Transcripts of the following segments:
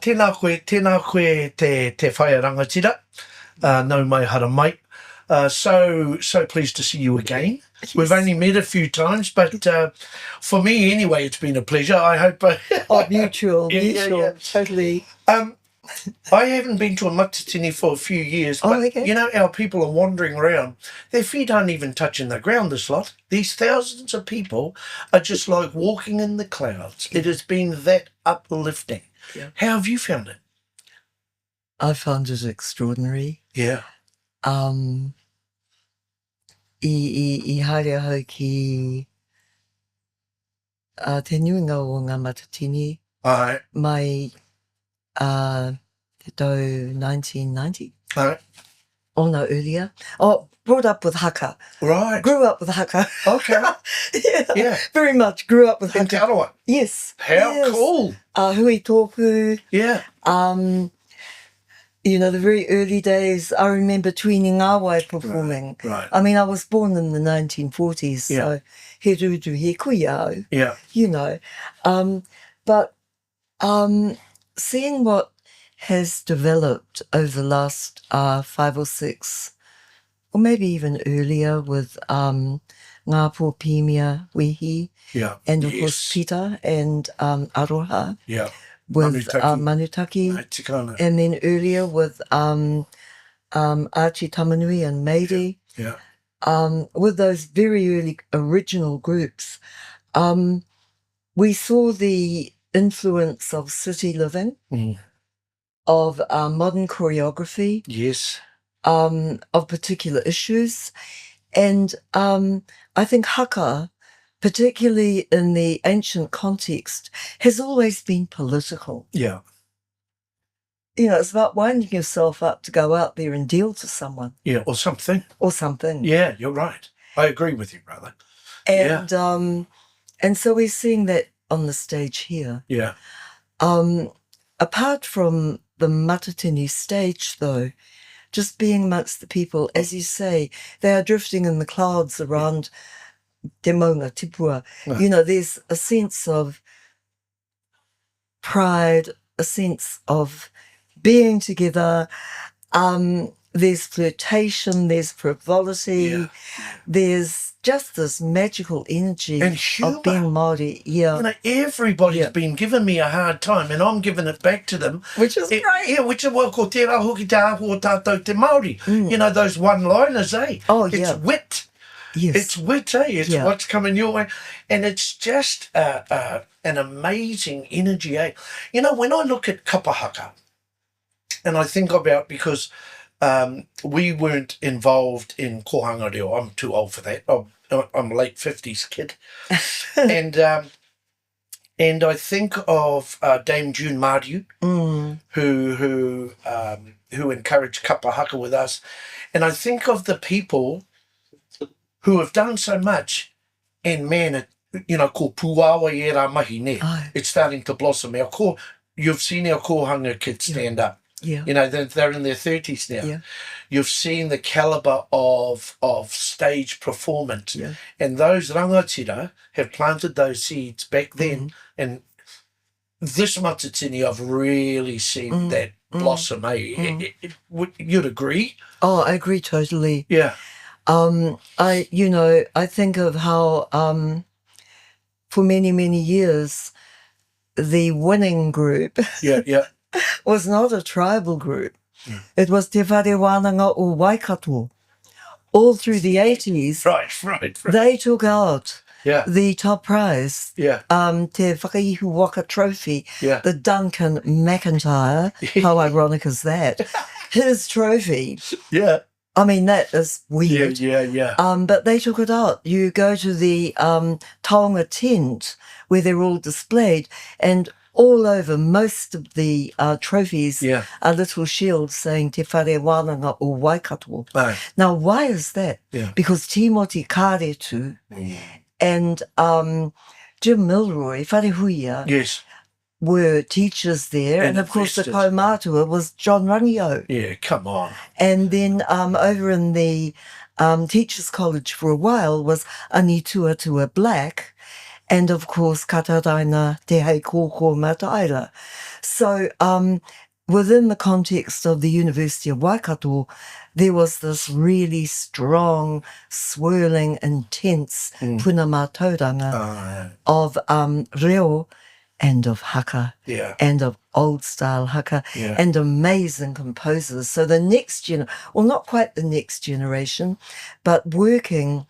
tēnā koe te whae rangatira. No mai hara mai. So pleased to see you again. Yes. We've only met a few times, but for me anyway, it's been a pleasure. I hope. Mutual, totally. I haven't been to a Matatini for a few years, but okay. You know, our people are wandering around. Their feet aren't even touching the ground, this lot. These thousands of people are just like walking in the clouds. It has been that uplifting. Yeah. How have you found it? I found it extraordinary. Yeah. I haere hau ki te nuinga o ngā Matatini. Aye. Mai te tau 1990. Aye. Oh, no, earlier. Oh, brought up with haka. Right. Grew up with haka. Okay. Yeah. Very much grew up with in haka. Te Aroa. Yes. How cool. Hui tōku. Yeah. You know, the very early days, I remember Tuini Ngāwai performing. Right. I mean, I was born in the 1940s, so he rutu he kuiao. Yeah. You know. But seeing what has developed over the last 5 or 6, or maybe even earlier with Ngā Pōpimia Wehi, and of course Pita and Aroha. Yeah. With Manutaki, and then earlier with Archie Tamanui and Maidi, with those very early original groups, we saw the influence of city living, of modern choreography, of particular issues, and I think haka, particularly in the ancient context, has always been political. Yeah. You know, it's about winding yourself up to go out there and deal to someone. Yeah, or something. Or something. Yeah, you're right. I agree with you, brother. And so we're seeing that on the stage here. Yeah. Apart from the Matatini stage, though, just being amongst the people, as you say, they are drifting in the clouds around te maunga, tipua. You know, there's a sense of pride, a sense of being together. There's flirtation, there's frivolity, there's just this magical energy and humor. Of being Māori. Yeah. You know, everybody's been giving me a hard time and I'm giving it back to them. Which is great. Yeah, which is what ko tērā hoki te āhua tātou te Māori. You know, those one-liners, eh? Oh, yeah. It's wit. Yes. It's wit, eh? It's what's coming your way. And it's just an amazing energy, eh? You know, when I look at kapa haka, and I think about, because we weren't involved in kohanga reo. I'm too old for that. I'm a late 50s kid. And I think of Dame June Mariu, who encouraged kapa haka with us. And I think of the people who have done so much, and man, you know, ko puawa I rā mahi ne. It's starting to blossom. You've seen our kohanga kids stand up. Yeah. You know, they're in their 30s now. Yeah. You've seen the calibre of stage performance. Yeah. And those rangatira have planted those seeds back then. And this Matatini, I've really seen that blossom, eh? You'd agree? Oh, I agree totally. Yeah. I think of how for many, many years, the winning group was not a tribal group. It was Te Whare Wānanga o Waikato. All through the 80s, right. They took out the top prize, Te Whakaihu Waka Trophy, the Duncan McIntyre. How ironic is that? His trophy. Yeah. I mean, that is weird. Yeah. But they took it out. You go to the taonga tent where they're all displayed, and all over most of the trophies are little shields saying Te Whare Wānanga o Waikato. Now, why is that? Because Tīmoti Karetu and Jim Milroy, Wharehuia, were teachers there. And of course, the kaumātua was John Rangio. Yeah, come on. And then over in the Teachers College for a while was Ani Tuatua Black. and of course Kataraina Te Hei Kōkō Mataira. So within the context of the University of Waikato, there was this really strong, swirling, intense punamatauranga of reo and of haka and of old style haka and amazing composers. So the next well, not quite the next generation, but working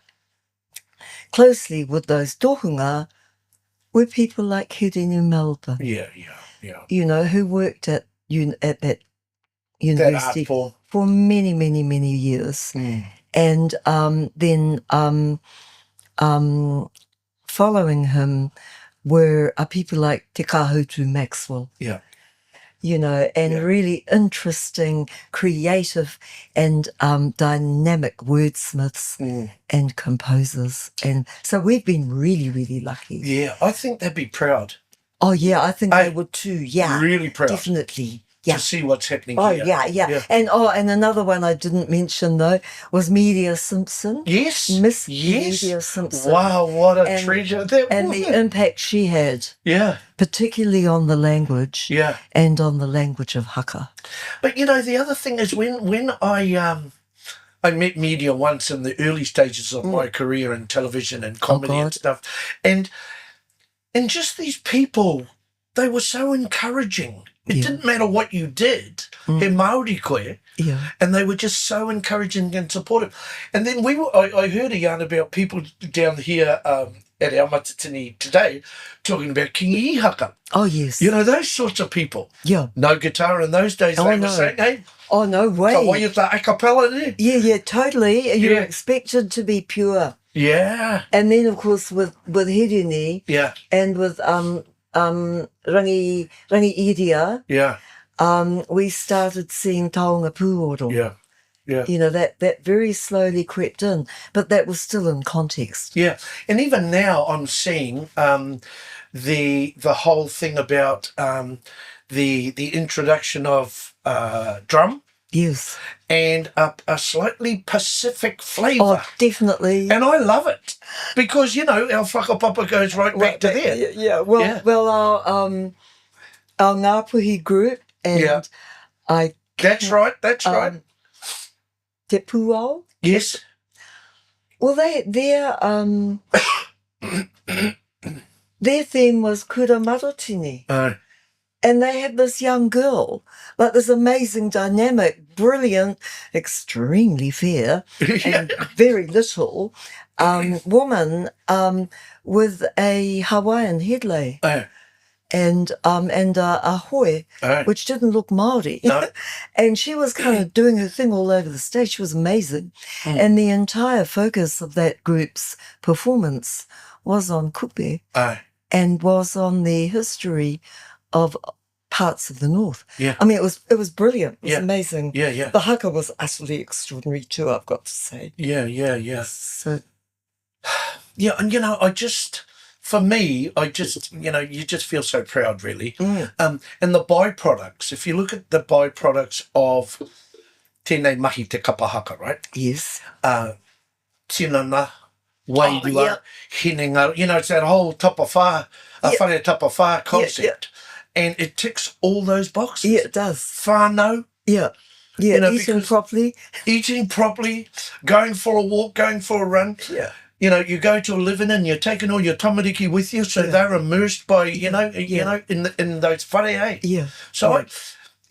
closely with those tohunga were people like Hirini Melbourne. You know, who worked at that university for many, many, many years. And then following him were people like Te Kahutu Maxwell. You know, and really interesting, creative and dynamic wordsmiths and composers. And so we've been really, really lucky. Yeah, I think they'd be proud. Oh, yeah, I think they would too. Yeah, really proud. Definitely. Yeah. To see what's happening here. Yeah. And another one I didn't mention though was Media Simpson. Yes. Miss Media Simpson. Wow, what a treasure that and was. The impact she had. Yeah. Particularly on the language. Yeah. And on the language of haka. But you know, the other thing is when I met Media once in the early stages of my career in television and comedy and stuff. And just these people, they were so encouraging. It didn't matter what you did, he Māori koe, and they were just so encouraging and supportive. And then I heard a yarn about people down here at our Matatini today talking about kingi haka. Oh, yes. You know, those sorts of people. Yeah. No guitar in those days, they were saying, hey. Oh, no way. So why is that a cappella there? Yeah, totally. You're expected to be pure. Yeah. And then, of course, with Hirini and with Rangi Iria, we started seeing taonga pūoro. Yeah. You know, that very slowly crept in, but that was still in context. Yeah. And even now I'm seeing the whole thing about the introduction of drum. Yes. And a slightly Pacific flavour. Oh, definitely. And I love it. Because, you know, our whakapapa goes right back to there. Yeah. Well, our Ngāpuhi group and That's right. Te Pūao. Yes. Well, their theme was Kura Matatini. And they had this young girl, like this amazing, dynamic, brilliant, extremely fair, and very little woman with a Hawaiian headlay and a hoe, which didn't look Māori. No. And she was kind of doing her thing all over the stage. She was amazing. And the entire focus of that group's performance was on kupe and was on the history of parts of the north. Yeah. I mean, it was brilliant. It was amazing. Yeah. The haka was utterly extraordinary too, I've got to say. Yeah. So, yeah, and you know, you just feel so proud, really. And the byproducts, if you look at the byproducts of tēnei mahi te kapa haka, right? Yes. Tinana, wairua, hinenga, you know, it's that whole tapa whā, whare tapa whā concept. And it ticks all those boxes. Yeah, it does. Whānau. Yeah. You know, eating properly, going for a walk, going for a run. Yeah. You know, you go to a living inn, you're taking all your tamariki with you, so they're immersed by, you know, in those whare. Yeah. So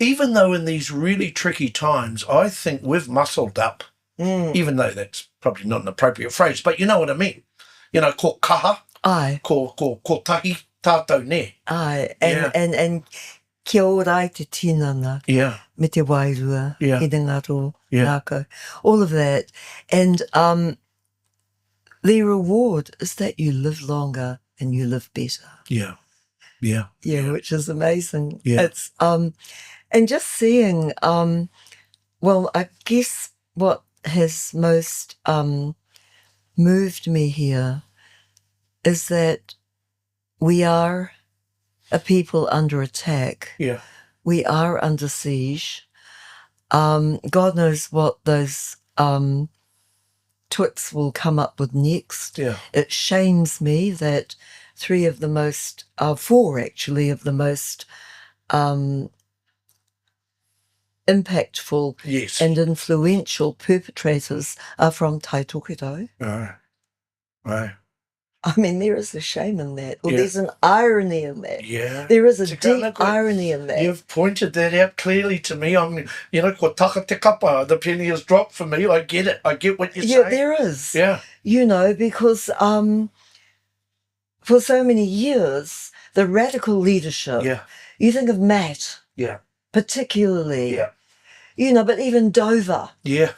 even though in these really tricky times, I think we've muscled up, even though that's probably not an appropriate phrase, but you know what I mean. You know, ko kaha, ko tahi, tātou ne. And kia ora te tinana, me te wairua, Hidengaro, Ngāko, all of that. And the reward is that you live longer and you live better. Yeah, which is amazing. Yeah. It's and just seeing well, I guess what has most moved me here is that we are a people under attack. Yeah. We are under siege. God knows what those twits will come up with next. Yeah. It shames me that four actually, of the most impactful and influential perpetrators are from Taitokerau. Right. I mean, there is a shame in that. Or there's an irony in that. Yeah. There is a deep irony in that. You've pointed that out clearly to me. Ko taka te kapa, the penny has dropped for me. I get it. I get what you're saying. Yeah, there is. Yeah. Because for so many years, the radical leadership, you think of Matt, particularly, but even Dover. Yeah.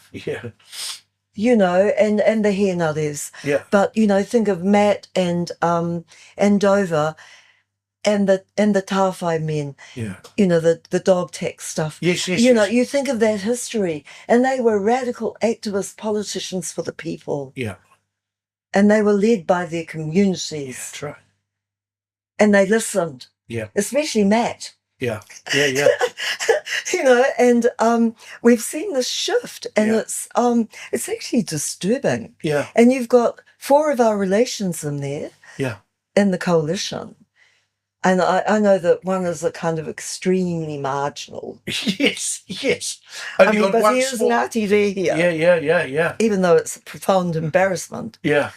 And the Hirini. Yeah. But, think of Matt and Dover and the Tāwhai men. Yeah. The dog tax stuff. Yes. You think of that history, and they were radical activist politicians for the people. Yeah. And they were led by their communities. Yeah, that's right. And they listened. Yeah. Especially Matt. Yeah. And we've seen this shift, and it's actually disturbing. Yeah. And you've got 4 of our relations in there. Yeah. In the coalition. And I know that one is a kind of extremely marginal. Yes. But he is Ngāti Rehia. Yeah. Even though it's a profound embarrassment. Yeah.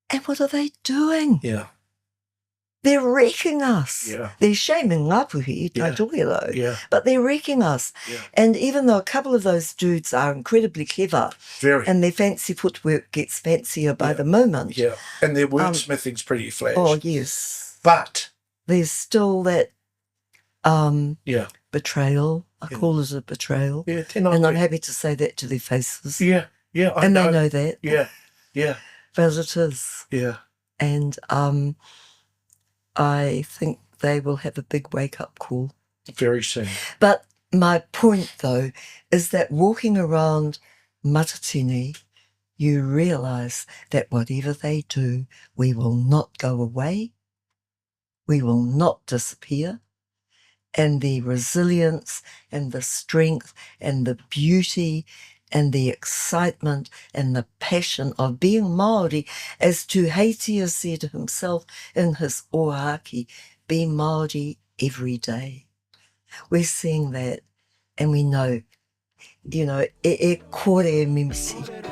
And what are they doing? Yeah. They're wrecking us. Yeah. They're shaming Ngāpuhi, Taitokerau. Yeah. But they're wrecking us. Yeah. And even though a couple of those dudes are incredibly clever, and their fancy footwork gets fancier by the moment. Yeah. And their wordsmithing's pretty flash. Oh, yes. But there's still that betrayal. I call it a betrayal. Yeah, and I'm happy to say that to their faces. Yeah. They know that. Yeah. But it is. Yeah. And I think they will have a big wake-up call. Very soon. But my point, though, is that walking around Matatini, you realise that whatever they do, we will not go away, we will not disappear, and the resilience and the strength and the beauty and the excitement and the passion of being Māori, as Tuheitia said himself in his oahaki, be Māori every day. We're seeing that, and we know, e kore mimisi.